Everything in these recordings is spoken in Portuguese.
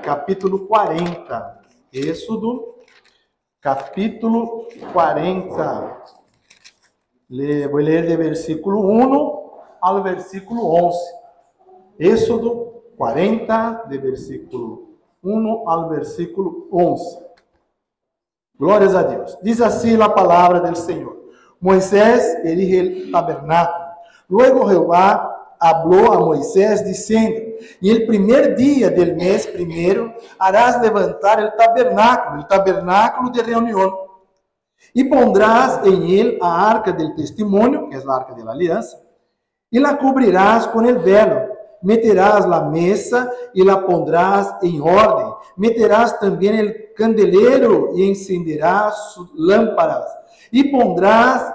capítulo 40. Êxodo, capítulo 40. Vou ler de versículo 1 ao versículo 11. Êxodo 40, de versículo 1 ao versículo 11. Glórias a Deus. Diz assim a palavra do Senhor. Moisés erige el tabernáculo. Luego Jehová habló a Moisés diciendo: y el primer día del mes primero harás levantar el tabernáculo de reunión, y pondrás en él a arca del testimonio, que es la arca de la alianza, y la cubrirás con el velo. Meterás la mesa y la pondrás en orden. Meterás también el candelero y encenderás sus lámparas. Y pondrás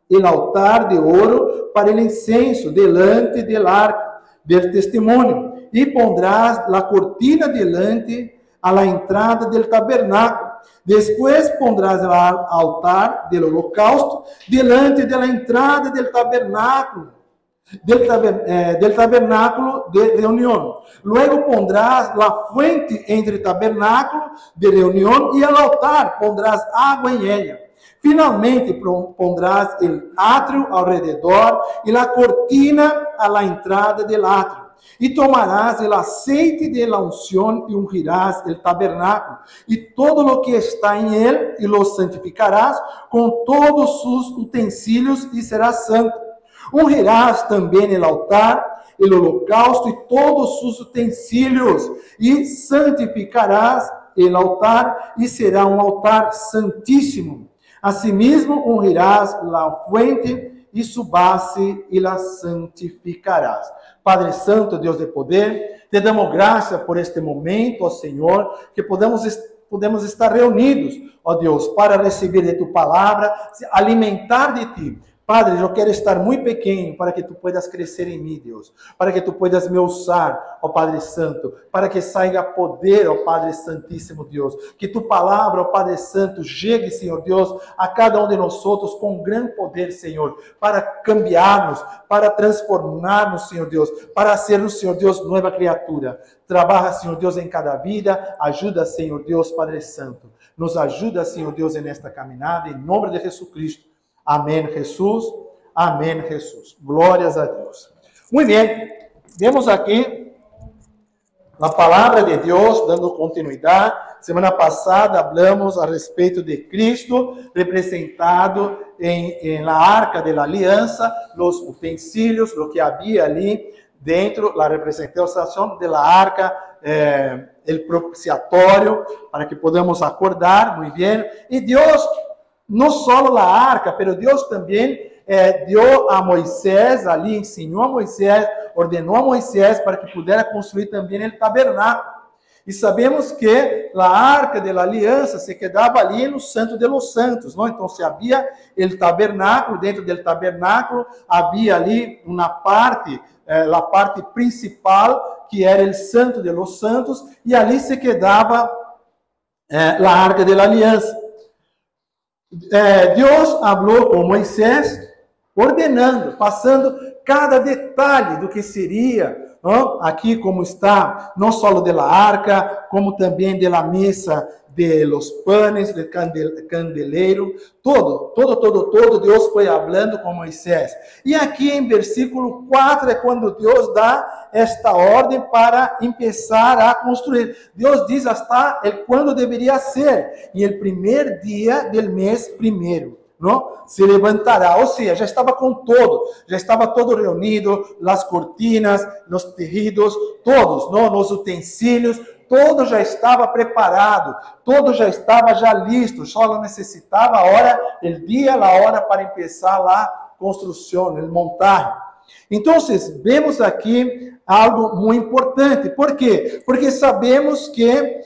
el altar de oro para el incienso delante del arca del testimonio. Y pondrás la cortina delante a la entrada del tabernáculo. Después pondrás el altar del holocausto delante de la entrada del tabernáculo. Del tabernáculo de reunión. Luego pondrás la fuente entre el tabernáculo de reunión y el altar, pondrás agua en ella. Finalmente pondrás el atrio alrededor y la cortina a la entrada del atrio. Y tomarás el aceite de la unción y ungirás el tabernáculo y todo lo que está en él, y lo santificarás con todos sus utensilios y será santo. Ungirás também el altar, el holocausto e todos sus utensílios, e santificarás el altar, e será um altar santíssimo. Asimismo, ungirás la fuente e su base, e la santificarás. Padre Santo, Deus de poder, te damos graça por este momento, ó Senhor, que podemos estar reunidos, ó Deus, para receber de tu palavra, se alimentar de ti. Padre, eu quero estar muito pequeno para que tu puedas crescer em mim, Deus. Para que tu puedas me usar, ó Padre Santo. Para que saia poder, ó Padre Santíssimo, Deus. Que tu palavra, ó Padre Santo, chegue, Senhor Deus, a cada um de nós outros com grande poder, Senhor. Para cambiarmos, para transformarmos, Senhor Deus. Para sermos, Senhor Deus, nova criatura. Trabalha, Senhor Deus, em cada vida. Ajuda, Senhor Deus, Padre Santo. Nos ajuda, Senhor Deus, nesta caminhada. Em nome de Jesus Cristo. Amém, Jesus. Amém, Jesus. Glórias a Deus. Muito bem. Vemos aqui a palavra de Deus, dando continuidade. Semana passada, falamos a respeito de Cristo, representado em la arca de la aliança, os utensílios, o que havia ali dentro, a representação de la arca, el propiciatório, para que podamos acordar, muito bem. E Deus, não só a arca, mas Deus também deu a Moisés, ali ensinou a Moisés, ordenou a Moisés para que pudesse construir também o tabernáculo. E sabemos que a arca da aliança se quedava ali no Santo de los Santos, não? Então, se havia o tabernáculo, dentro do tabernáculo havia ali uma parte, a parte principal, que era o Santo de los Santos, e ali se quedava a arca da aliança. Deus falou com Moisés, ordenando, passando cada detalhe do que seria, não? Aqui como está, não só da arca, como também da mesa de los panes, do candeleiro, todo, Deus foi falando com Moisés. E aqui em versículo 4 é quando Deus dá esta ordem para começar a construir. Deus diz hasta quando deveria ser, e o primeiro dia do mês primeiro, não? Se levantará, ou seja, já estava todo reunido, as cortinas, os tecidos, todos, não? Os utensílios, todo já estava preparado, todo já estava listo, só necessitava a hora, o dia, a hora para começar a construção, o montaje. Então, vemos aqui algo muito importante. Por quê? Porque sabemos que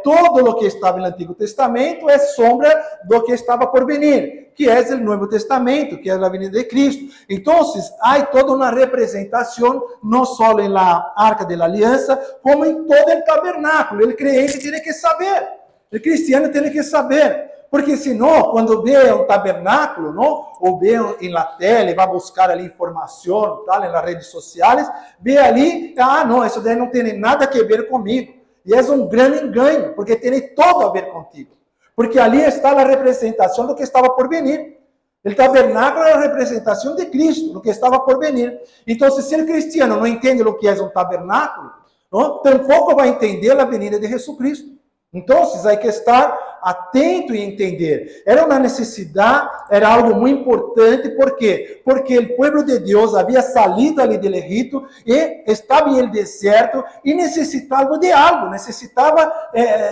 todo o que estava no Antigo Testamento é sombra do que estava por vir, que é o Novo Testamento, que é a vinda de Cristo. Então, há toda uma representação, não só na Arca da Aliança, como em todo o tabernáculo. O crente tem que saber, o cristiano tem que saber. Porque senão, quando vê um tabernáculo, não? Ou vê na tela, vai buscar ali informação, tal, nas redes sociais, vê ali, não, isso daí não tem nada a ver comigo. E é um grande engano, porque tem todo a ver contigo. Porque ali está a representação do que estava por venir. O tabernáculo é a representação de Cristo, do que estava por venir. Então, se o cristiano não entende o que é um tabernáculo, não, tampouco vai entender a venida de Jesus Cristo. Então, há que estar atento e entender. Era uma necessidade, era algo muito importante. ¿Por quê? Porque o povo de Deus havia salido ali do Egito e estava em el deserto e necessitava de algo, necessitava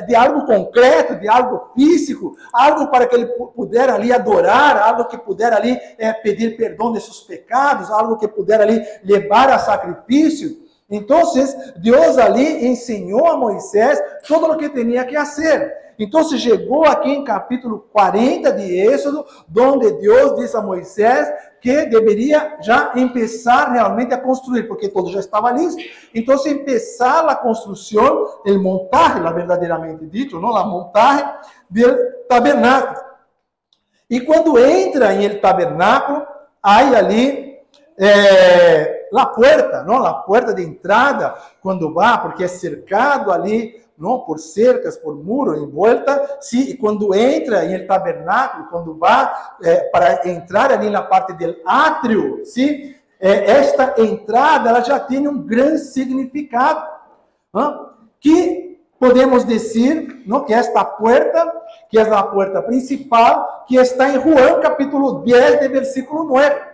de algo concreto, de algo físico, algo para que ele pudesse ali adorar, algo que pudesse ali pedir perdão de seus pecados, algo que pudesse ali levar a sacrifício. Então, Deus ali ensinou a Moisés todo o que tinha que fazer. Então, chegou aqui em capítulo 40 de Êxodo, onde Deus diz a Moisés que deveria já começar realmente a construir, porque todo já estava listo. Então, começar a construção, o montaje, verdadeiramente dito, não, a montagem do tabernáculo. E quando entra em el tabernáculo, há ali a porta, não? A porta de entrada, quando vá, porque é cercado ali, não, por cercas, por muro em volta, e quando entra em el tabernáculo, quando vá para entrar ali na parte do átrio, esta entrada ela já tem um grande significado, que podemos dizer, não, que esta porta, que é a porta principal, que está em João capítulo 10, de versículo 9.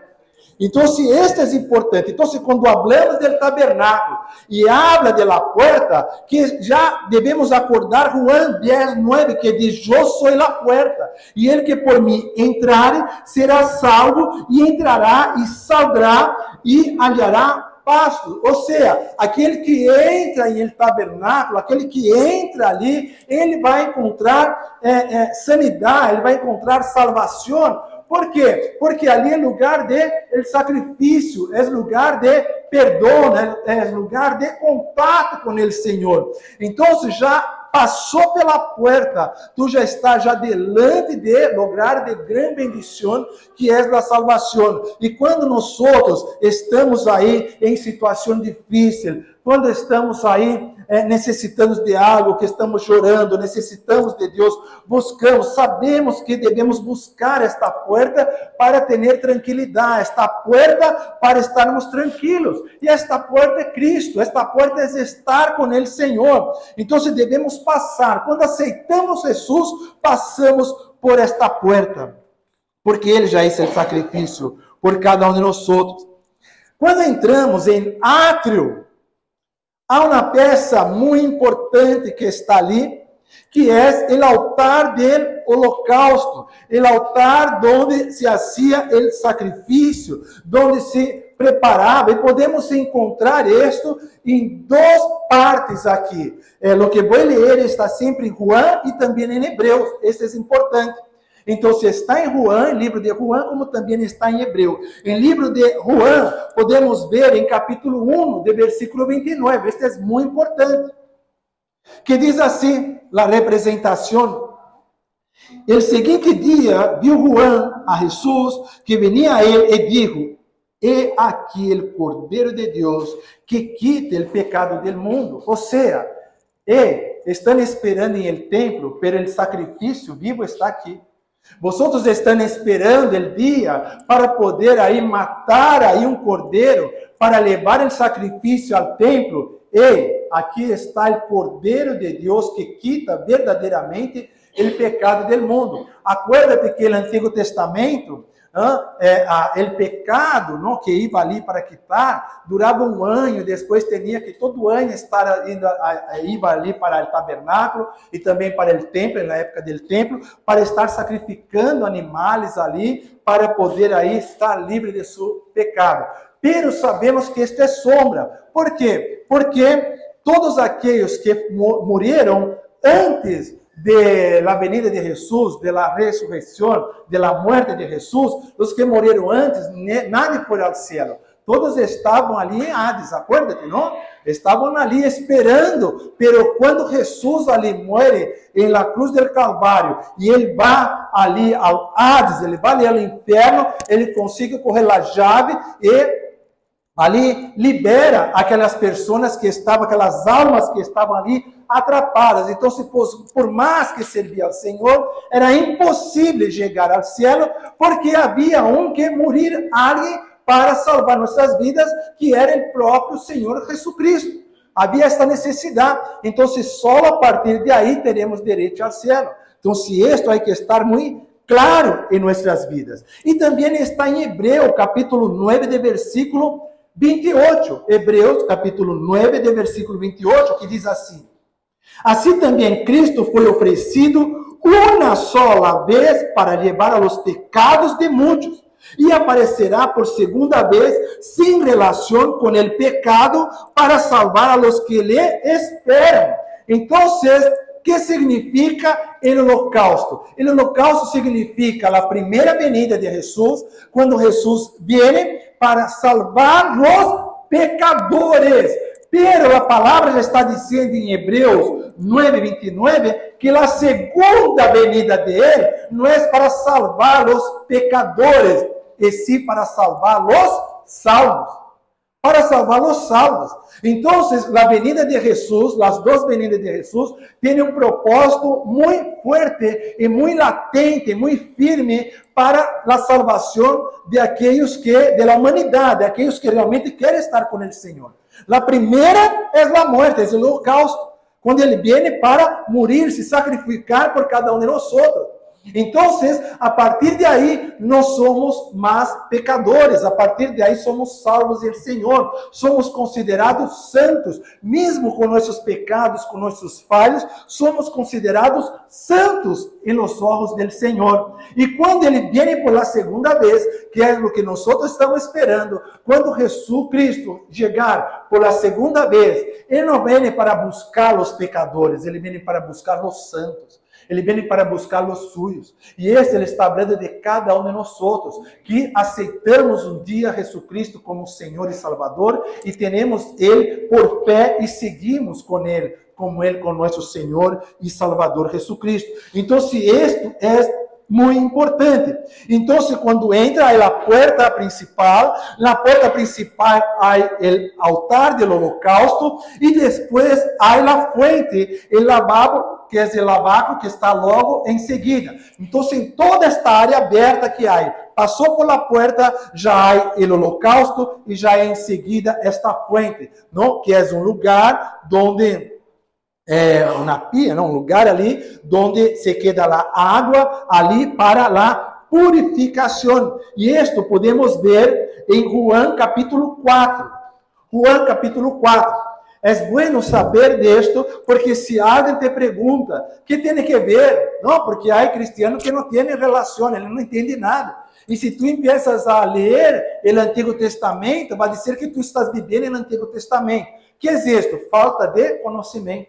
Então, este é importante. Então, quando falamos do tabernáculo e habla de la puerta, que já devemos acordar João 10, 9, que diz, eu sou a porta, e ele que por mim entrar, será salvo, e entrará e saldrá, e hallará pasto. Ou seja, aquele que entra em el tabernáculo, aquele que entra ali, ele vai encontrar sanidade, ele vai encontrar salvação. Por quê? Porque ali é lugar de sacrifício, é lugar de perdão, é lugar de contato com o Senhor. Então, já passou pela porta, tu já está já delante de lugar de grande bendição, que é a salvação. E quando nós outros estamos aí em situação difícil, quando estamos aí necessitamos de algo, que estamos chorando, necessitamos de Deus, buscamos, sabemos que devemos buscar esta porta para ter tranquilidade, esta porta para estarmos tranquilos, e esta porta é Cristo, esta porta é estar com o Senhor. Então, devemos passar, quando aceitamos Jesus, passamos por esta porta, porque Ele já fez o sacrifício por cada um de nós outros. Quando entramos em átrio, há uma peça muito importante que está ali, que é o altar do holocausto, o altar onde se fazia o sacrifício, onde se preparava, e podemos encontrar isto em duas partes aqui. O que vou ler está sempre em João e também em Hebreus, isso é importante. Então, se está em João, em livro de João, como também está em Hebreu. Em livro de João, podemos ver em capítulo 1, de versículo 29, este é muito importante, que diz assim, a representação: el seguinte dia, viu João a Jesus, que venia a ele, e dijo, he aqui el Cordeiro de Deus, que quita el pecado del mundo. Ou seja, estão esperando em el templo, pero el sacrifício vivo está aqui. Vosotros estão esperando o dia para poder aí matar aí um cordeiro para levar o sacrifício ao templo. E aqui está o Cordeiro de Deus que quita verdadeiramente o pecado do mundo. Acuérdate que no Antigo Testamento, o pecado, não, que ia ali para quitar, durava um ano, depois tinha que todo ano estar indo ali para o tabernáculo e também para o templo, na época do templo, para estar sacrificando animais ali, para poder aí estar livre de seu pecado. Pero sabemos que isto é sombra. Por quê? Porque todos aqueles que morreram antes de la venida de Jesus, de la resurrección, de la muerte de Jesus, os que morreram antes, nadie foi ao cielo. Todos estavam ali em Hades, acuérdate, não? Estavam ali esperando, pero quando Jesus ali muere em la cruz del Calvário, e ele vai ali ao Hades, ele vai ali ao inferno, ele consegue correr a chave e Ali libera aquelas pessoas que estavam, aquelas almas que estavam ali atrapadas. Então, por mais que servia ao Senhor, era impossível chegar ao céu, porque havia que morir alguém para salvar nossas vidas, que era o próprio Senhor Jesucristo. Havia esta necessidade. Então, só a partir de aí teremos direito ao céu. Então, isto hay que estar muito claro em nossas vidas. E também está em Hebreus, capítulo 9, de versículo 28. Hebreus, capítulo 9, de versículo 28, que diz assim: assim também Cristo foi oferecido uma sola vez para levar os pecados de muitos, e aparecerá por segunda vez sem relação com o pecado para salvar a los que lhe esperam. Então, ¿qué significa el holocausto? El holocausto significa la primera venida de Jesús, cuando Jesús viene para salvar los pecadores. Pero la palabra ya está diciendo en Hebreos 9:29 que la segunda venida de Él no es para salvar los pecadores, es sí para salvar los salvos. Para salvar los salvos. Entonces, la venida de Jesús, las dos venidas de Jesús, tienen un propósito muy fuerte y muy latente, muy firme para la salvación de aquellos de la humanidad, de aquellos que realmente quieren estar con el Señor. La primera es la muerte, es el holocausto, cuando Él viene para morir, se sacrificar por cada uno de nosotros. Entonces, a partir de ahí, no somos más pecadores. A partir de ahí, somos salvos del Señor. Somos considerados santos. Mesmo com nossos pecados, com nossos falhos, somos considerados santos en los ojos del Señor. E quando Ele viene por la segunda vez, que é o que nós estamos esperando, quando Jesucristo chegar por la segunda vez, Ele não vem para buscar os pecadores, Ele vem para buscar os santos. Ele vem para buscar os suyos. E esse Ele está hablando de cada um de nós, que aceitamos um dia Jesucristo como Senhor e Salvador, e temos Ele por fé e seguimos com Ele, como Ele com nosso Senhor e Salvador Jesucristo. Então, isto é muito importante. Então, quando entra a porta principal, na porta principal há o altar do holocausto, e depois há a fuente, o lavabo, que é o lavabo que está logo em seguida. Então, em toda esta área aberta que há, passou por la porta, já há o holocausto, e já em seguida esta fuente, não? Que é um lugar onde uma pia, não? Um lugar ali onde se queda a água ali para a purificação. E isto podemos ver em Juan capítulo 4. Juan capítulo 4. É bueno saber disto, porque se alguém te pergunta, que tem que ver? Não, porque há cristianos que não têm relação, ele não entende nada. E se tu empiezas a ler o Antigo Testamento, vai dizer que tu estás vivendo no Antigo Testamento. Que é isto? Falta de conhecimento.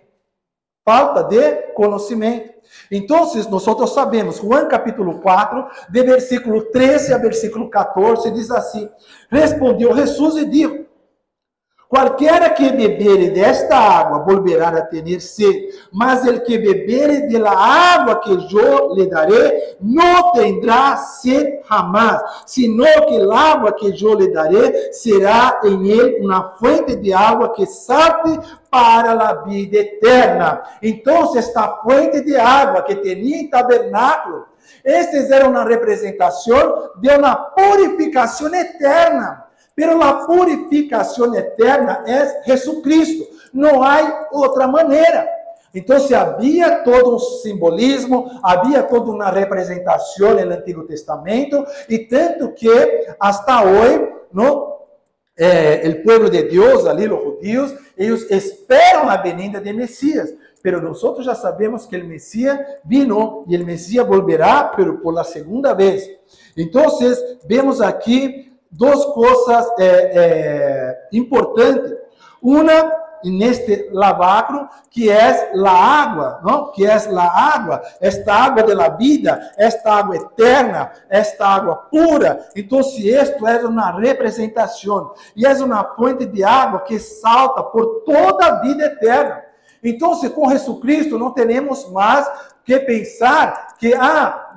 Falta de conhecimento. Então, nós sabemos, Juan capítulo 4, de versículo 13 a versículo 14, diz assim: respondeu Jesus e disse: qualquer que bebere desta água volverá a ter sede, mas el que bebere de la água que yo le daré não tendrá sede jamás, sino que el água que yo le daré será en él una fuente de água que salte para a vida eterna. Então, esta fuente de água que tinha em tabernáculo, estes eram uma representação de uma purificação eterna. Pero a purificação eterna é Jesucristo. Não há outra maneira. Então, havia todo um simbolismo, havia toda uma representação no Antigo Testamento, e tanto que, hasta hoje, não, o povo de Deus, ali, os judíos, eles esperam a venida de Messias. Pero nós já sabemos que o Messias vino, e o Messias volverá, pero por la segunda vez. Então, vemos aqui duas coisas importantes. Uma, neste lavacro, que é a água, não? Que é a água, esta água de la vida, esta água eterna, esta água pura. Então, isto é uma representação, e é uma fonte de água que salta por toda a vida eterna. Então, com Jesucristo, não temos mais que pensar que,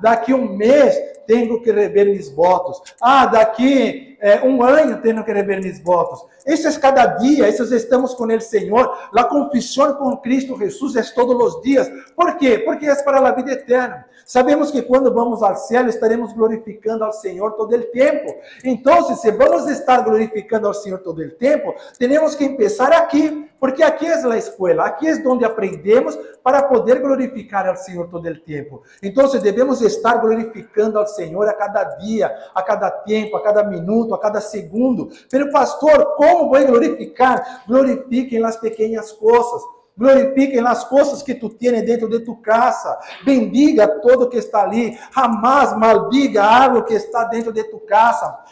daqui um mês tenho que rever meus votos. Daqui un año tengo que rever mis votos. Eso es cada día, eso estamos con el Señor. La confesión con Cristo Jesús es todos los días. ¿Por qué? Porque es para la vida eterna. Sabemos que cuando vamos al cielo estaremos glorificando al Señor todo el tiempo. Entonces, si vamos a estar glorificando al Señor todo el tiempo, tenemos que empezar aquí, porque aquí es la escuela, aquí es donde aprendemos para poder glorificar al Señor todo el tiempo. Entonces, debemos estar glorificando al Señor a cada día, a cada tiempo, a cada minuto, a cada segundo. Pero, pastor, ¿cómo voy a glorificar? Glorifique en las pequeñas cosas. Glorifique en las cosas que tú tienes dentro de tu casa. Bendiga todo que está ali. Jamás maldiga algo que está dentro de tu casa.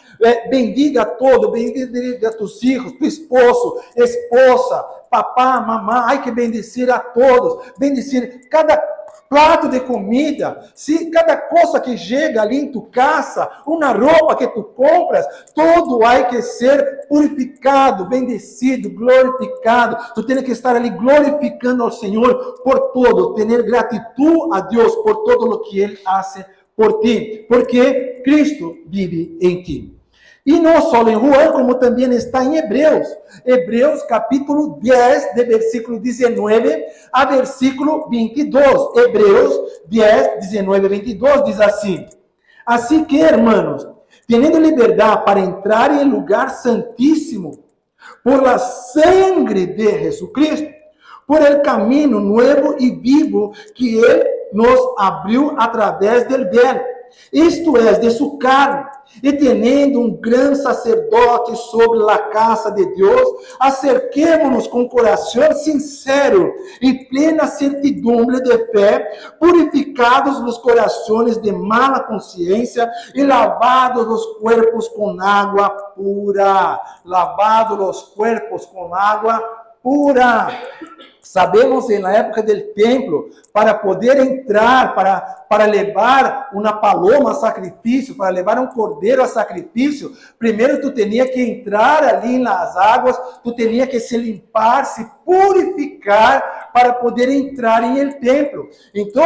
Bendiga todo. Bendiga a tus hijos, tu esposo, esposa, papá, mamá. Hay que bendecir a todos. Bendecir cada prato de comida, se cada coisa que chega ali em tu casa, uma roupa que tu compras, todo há que ser purificado, bendecido, glorificado. Tu tens que estar ali glorificando ao Senhor por todo, ter gratitud a Deus por todo o que Ele hace por ti, porque Cristo vive em ti. E não só em Juan, como também está em Hebreus. Hebreus capítulo 10, de versículo 19 a versículo 22. Hebreus 10, 19 a 22 diz assim: Assim que, hermanos, teniendo liberdade para entrar em lugar santíssimo, por la sangre de Jesucristo, por el camino nuevo e vivo que Ele nos abriu através del velo, isto é, de sua carne, e tendo um grande sacerdote sobre a casa de Deus, acerquemo-nos com coração sincero e plena certidumbre de fé, purificados os corações de mala consciência e lavados os corpos com água pura. Lavados os corpos com água pura. Sabemos na época do templo, para poder entrar, para levar uma paloma a sacrifício, para levar um cordeiro a sacrifício, primeiro tu tinha que entrar ali nas águas, tu tinha que se limpar, se purificar para poder entrar em el templo. Então,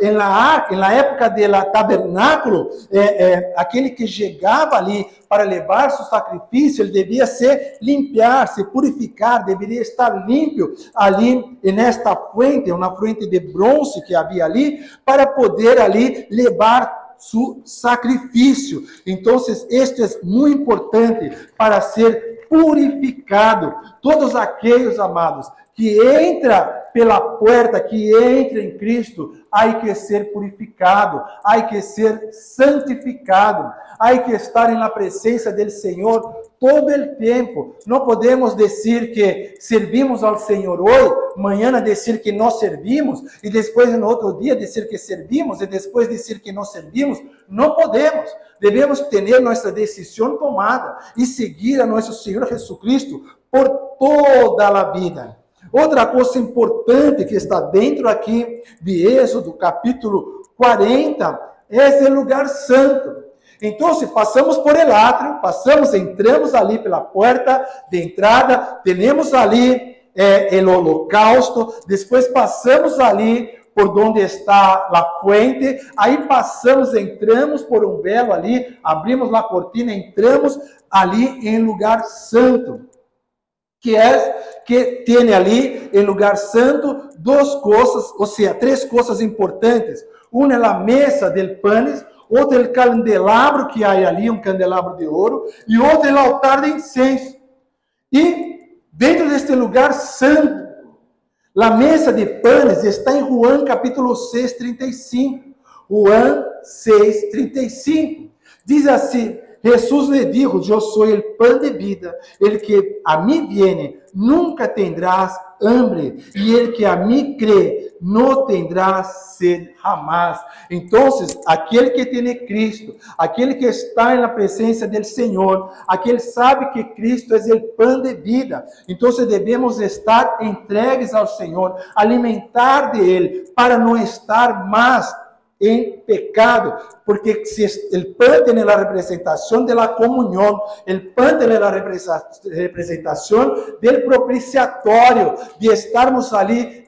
na época do tabernáculo, aquele que chegava ali para levar seu sacrifício, ele devia se limpar, se purificar, deveria estar limpo ali nesta fuente, uma fuente de bronze que havia ali, para poder ali levar seu sacrifício. Então, este é muito importante para ser purificado. Todos aqueles, amados, que entra pela porta, que entra em Cristo, há que ser purificado, há que ser santificado, há que estar na presença do Senhor todo o tempo. Não podemos dizer que servimos ao Senhor hoje, amanhã dizer que não servimos, e depois no outro dia dizer que servimos, e depois dizer que não servimos. Não podemos. Devemos ter nossa decisão tomada e seguir a nosso Senhor Jesus por toda a vida. Outra coisa importante que está dentro aqui de Êxodo, capítulo 40, é o lugar santo. Então, se passamos por el átrio, entramos ali pela porta de entrada, temos ali o holocausto, depois passamos ali por onde está a fuente, aí entramos por um velo ali, abrimos a cortina, entramos ali em lugar santo. Que tem ali em lugar santo duas coisas, ou seja, três coisas importantes. Uma é a mesa del panes, outra é o candelabro que há ali, um candelabro de ouro, e outra é o altar de incenso. E dentro deste lugar santo, a mesa de panes está em Juan capítulo 6, 35. Juan 6, 35. Diz assim: Jesus lhe dijo: Eu sou o pão de vida, el que a mim viene, nunca tendrás hambre, e el que a mim crê, não tendrá sed jamás. Então, aquele que tem Cristo, aquele que está na presença do Senhor, aquele sabe que Cristo é o pão de vida. Então, devemos estar entregues ao Senhor, alimentar de Ele, para não estar mais em pecado, porque se o pão tem a representação da comunhão, o pão tem a representação do propiciatório, de estarmos ali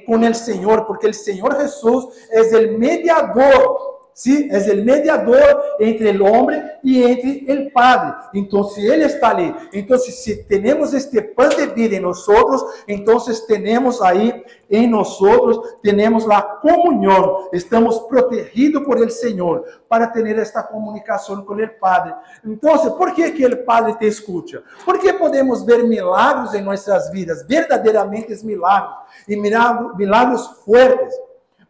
com o Senhor, porque o Senhor Jesus é o mediador. ¿sí? Es el mediador entre el hombre y entre el Padre. Entonces, Él está ali. Entonces, si tenemos este pan de vida en nosotros, entonces tenemos ahí en nosotros, tenemos la comunión. Estamos protegidos por el Señor para tener esta comunicación con el Padre. Entonces, ¿por qué que el Padre te escucha? Porque podemos ver milagros en nuestras vidas, verdaderamente milagros, y milagros fuertes.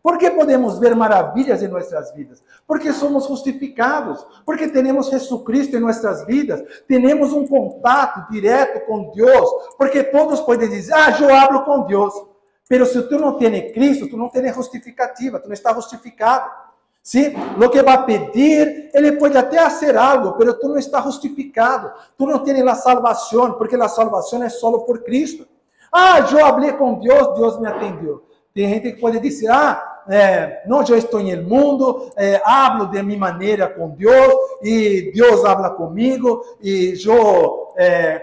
¿Por qué podemos ver maravillas en nuestras vidas? Porque somos justificados, porque tenemos Jesucristo en nuestras vidas, tenemos un contacto directo con Dios, porque todos pueden decir, yo hablo con Dios, pero si tú no tienes Cristo, tú no tienes justificativa, tú no estás justificado. ¿Sí? Lo que va a pedir, Él puede até hacer algo, pero tú no estás justificado, tú no tienes la salvación, porque la salvación es solo por Cristo. Yo hablé con Dios, Dios me atendió. Tem gente que pode dizer, não, eu estou em el mundo, hablo de minha maneira com Deus, e Deus habla comigo, e eu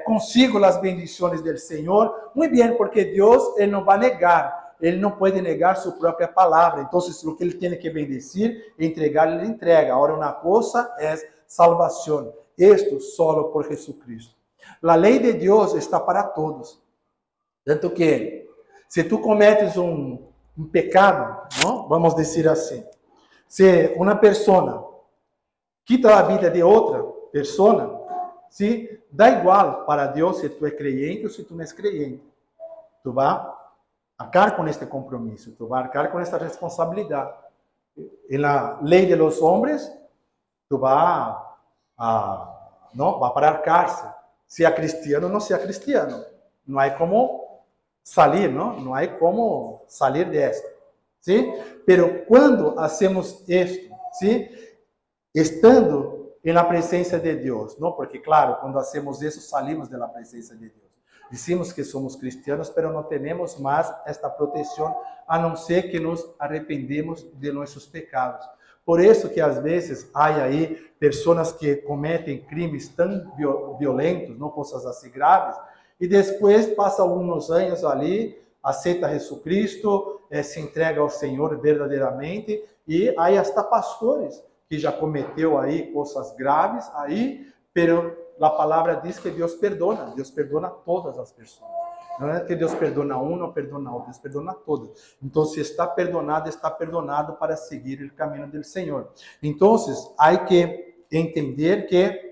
consigo as bendições do Senhor. Muito bem, porque Deus, Ele não vai negar, Ele não pode negar sua própria palavra. Então, o que Ele tem que bendecir, entregar, Ele entrega. Agora, uma coisa é salvação. Isto solo por Jesucristo. A lei de Deus está para todos. Tanto que, se tu cometes um pecado, não? Vamos dizer assim, se uma pessoa quita a vida de outra pessoa, ¿sí? Dá igual para Deus se tu é creyente ou se tu não és creyente. Tu vai arcar com este compromisso, tu vai arcar com esta responsabilidade. Na lei de los hombres, tu vai para a cárcel, seja cristiano ou não seja cristiano. Não há como salir, não há como salir de esta, ¿sí? Pero quando hacemos esto, ¿sí? Estando en la presencia de Dios, ¿no? Porque claro, quando hacemos eso salimos de la presencia de Dios. Decimos que somos cristianos, pero no tenemos más esta protección, a não ser que nos arrependemos de nuestros pecados. Por isso que às vezes há aí pessoas que cometem crimes tão violentos, não coisas assim graves, e depois passa alguns anos ali, aceita Jesucristo, se entrega ao Senhor verdadeiramente, e aí hasta pastores que já cometeu aí coisas graves aí, pero a palavra diz que Deus perdona todas as pessoas. Não é que Deus perdona um, não perdona outro, Deus perdona todas. Então, se está perdonado para seguir o caminho do Senhor. Então, há que entender que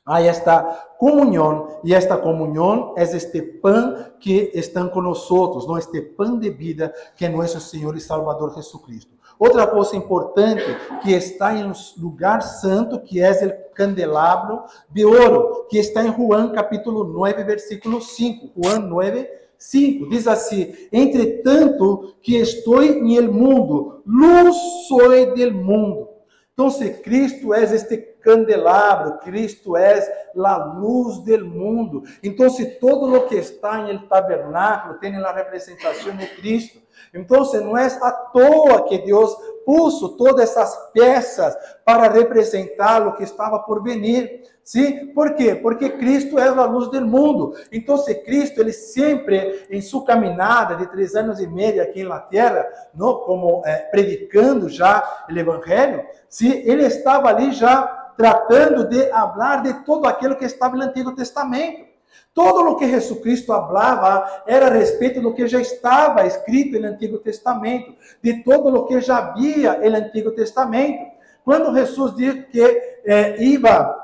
há esta comunhão, e esta comunhão é este pão que está conosco, não este pão de vida que é nosso Senhor e Salvador Jesucristo. Outra coisa importante que está em um lugar santo, que é o candelabro de ouro, que está em Juan capítulo 9, versículo 5. Juan 9, 5. Diz assim: entretanto que estou em el mundo, luz soy del mundo. Então, Cristo é este candelabro, Cristo é a luz del mundo. Então, todo o que está em el tabernáculo tem a representação de Cristo. Então, não é à toa que Deus puso todas essas peças para representar o que estava por venir. ¿Sí? ¿Por quê? Porque Cristo é a luz do mundo. Então, Cristo, ele sempre, em sua caminhada de 3 anos e meio aqui na terra, não, como predicando já o Evangelho, ¿sí? Ele estava ali já tratando de falar de todo aquilo que estava no Antigo Testamento. Todo o que Jesucristo falava era a respeito do que já estava escrito no Antigo Testamento, de todo o que já havia no Antigo Testamento. Quando Jesus disse que ia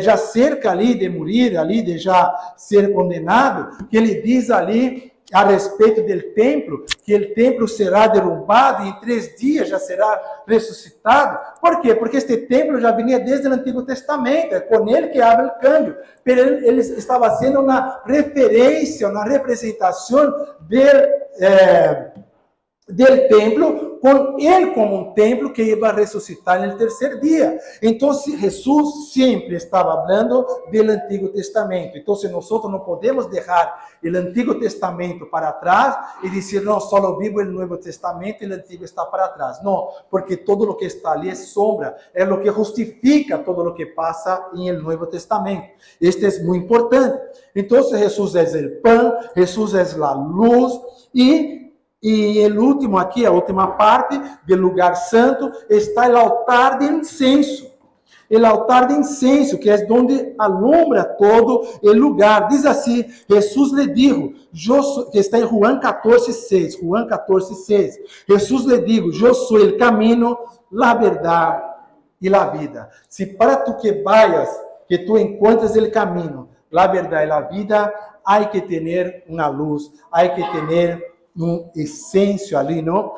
já cerca ali de morir, ali de já ser condenado, que ele diz ali a respeito do templo, que o templo será derrubado e em 3 dias já será ressuscitado. Por quê? Porque este templo já vinha desde o Antigo Testamento, é com ele que abre o câmbio. Mas ele estava sendo uma referência, uma representação del templo, com ele como um templo que ia ressuscitar no 3º dia. Então, Jesus sempre estava falando do Antigo Testamento. Então, nós não podemos deixar o Antigo Testamento para trás e dizer, não, só vivo o Novo Testamento e o Antigo está para trás. Não, porque todo o que está ali é sombra, é o que justifica todo o que passa no Novo Testamento. Este é muito importante. Então, Jesus é o pão, Jesus é a luz, e E o último aqui, a última parte do lugar santo, está o altar de incenso. O altar de incenso, que é onde alumbra todo o lugar. Diz assim, Jesus lhe dijo, que está em Juan 14:6. Juan 14:6. Jesus lhe dijo, eu sou o caminho, a verdade e a vida. Se para tu que vayas, que tu encuentres o caminho, a verdade e a vida, há que ter uma luz, há que ter essência ali, não?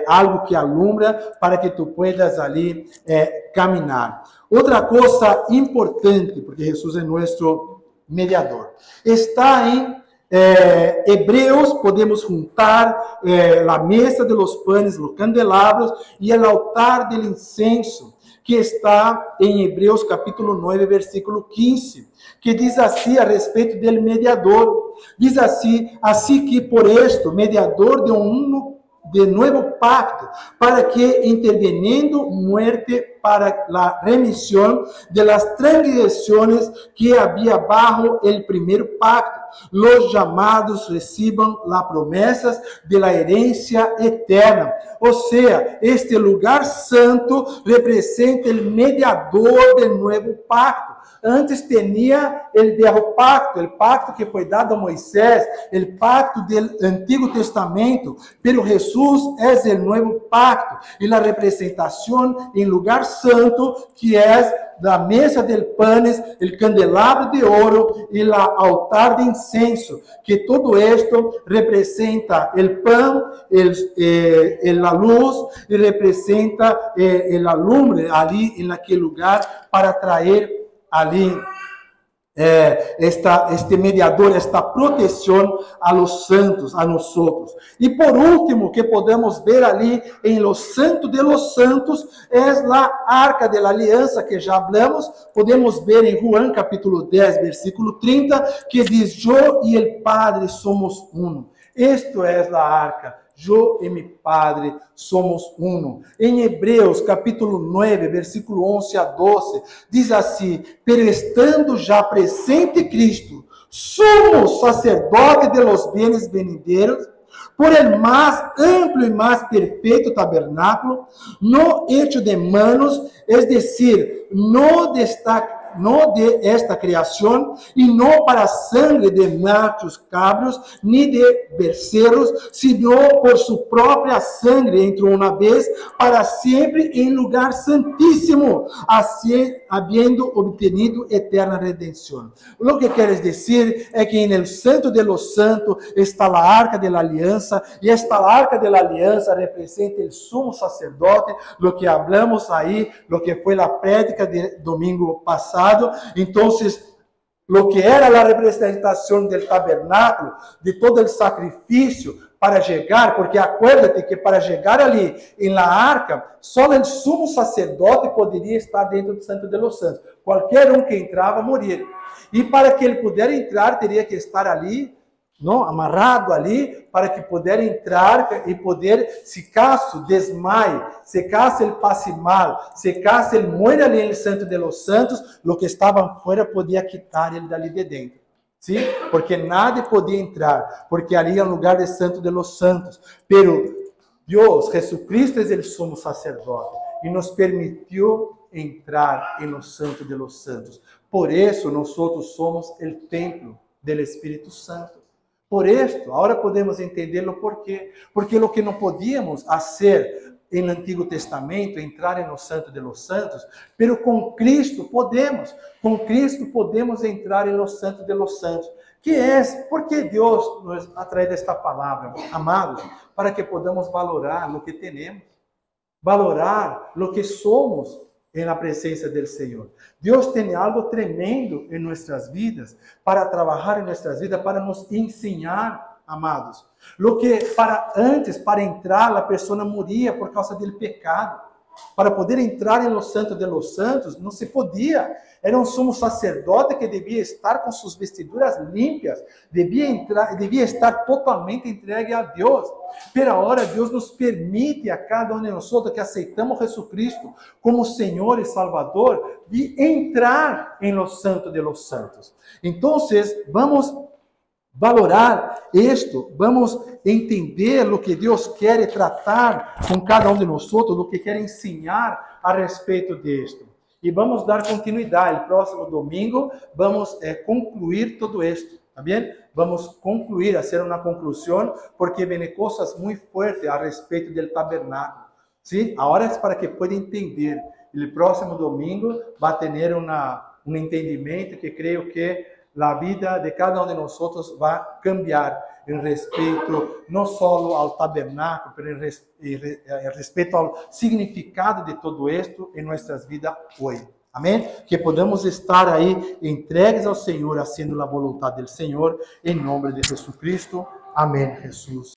Algo que alumbra para que tu puedas ali caminhar. Outra coisa importante, porque Jesus é nosso mediador, está em Hebreus, podemos juntar a mesa de los panes, los candelabros e o altar del incenso, que está em Hebreus capítulo 9, versículo 15, que diz assim a respeito do mediador. Diz assim que por esto, mediador de nuevo pacto, para que interveniendo muerte para la remisión de las transgresiones que había bajo el primer pacto, los llamados reciban las promesas de la herencia eterna. O sea, este lugar santo representa el mediador del nuevo pacto. Antes tinha o velho pacto, o pacto que foi dado a Moisés, o pacto do Antigo Testamento, pero Jesus é o novo pacto e a representação em lugar santo, que é da mesa del panes, o candelabro de ouro e o altar de incenso, que todo esto representa o pão, a luz, e representa o alumbre ali em aquele lugar para trazer ali este mediador, esta proteção a los santos, a nosotros. E por último, que podemos ver ali em los santos de los santos, é a arca de la aliança, que já hablamos. Podemos ver em Juan capítulo 10, versículo 30, que diz, eu e o Padre somos uno. Esto é a arca. Eu e meu Padre somos uno. Em Hebreus, capítulo 9, versículo 11 a 12, diz assim, pero estando já presente Cristo, sumo sacerdote de los bienes venideros, por el más amplio y más perfeito tabernáculo, no hecho de manos, es decir, no de esta criação, e não para sangre de machos cabros, ni de becerros, sino por su própria sangre entrou uma vez para sempre em lugar santíssimo, assim habiendo obtenido eterna redenção. O que queres dizer é que em el santo de los santos está a arca de la aliança, e esta arca de la aliança representa o sumo sacerdote, lo que hablamos aí, lo que foi a prédica de domingo passado. Entonces, lo que era a representação del tabernáculo, de todo o sacrifício para chegar, porque acuérdate que para chegar ali em la arca, só o sumo sacerdote poderia estar dentro do Santo de los Santos. Qualquer que entrava moria. E para que ele pudesse entrar, teria que estar ali, não, amarrado ali, para que pudesse entrar e poder, se caso desmaie, se caso ele passe mal, se caso ele muera ali no Santo de los Santos, o que estava fora podia quitar ele dali de dentro. Sim? Porque nada podia entrar, porque ali é o lugar de Santo de los Santos. Pero Deus, Jesucristo, é o sumo sacerdote e nos permitiu entrar no Santo de los Santos. Por isso, nós somos o templo do Espírito Santo. Por esto, agora podemos entender o porquê. Porque o que não podíamos fazer no Antigo Testamento, entrar no Santo de los Santos, pero com Cristo podemos. Com Cristo podemos entrar no Santo de los Santos. Que é, porque Deus nos atrai esta palavra, amados, para que podamos valorar o que temos, valorar o que somos na presença do Senhor. Deus tem algo tremendo em nossas vidas, para trabalhar em nossas vidas, para nos ensinar, amados. Lo que para entrar, a pessoa moria por causa do pecado. Para poder entrar no Santo de los Santos, não se podia. Era um sumo sacerdote que devia estar com suas vestiduras limpas, devia estar totalmente entregue a Deus. Pero agora Deus nos permite a cada um de nós que aceitamos Jesucristo como Senhor e Salvador, de entrar no Santo de los Santos. Então, vamos valorar isto, vamos entender o que Deus quer tratar com cada um de nós, o que quer ensinar a respeito disto. E vamos dar continuidade. Próximo domingo vamos concluir tudo isto, tá bem? Vamos concluir, fazer uma conclusão, porque vem coisas muito fortes a respeito do tabernáculo. ¿Sí? Agora é para que pueda entender. O próximo domingo vai ter um entendimento que creio que a vida de cada um de nós vai cambiar em respeito não só ao tabernáculo, mas em respeito ao significado de todo isto em nossas vidas hoje. Amém? Que podamos estar aí entregues ao Senhor, fazendo a vontade do Senhor, em nome de Jesus Cristo. Amém, Jesus.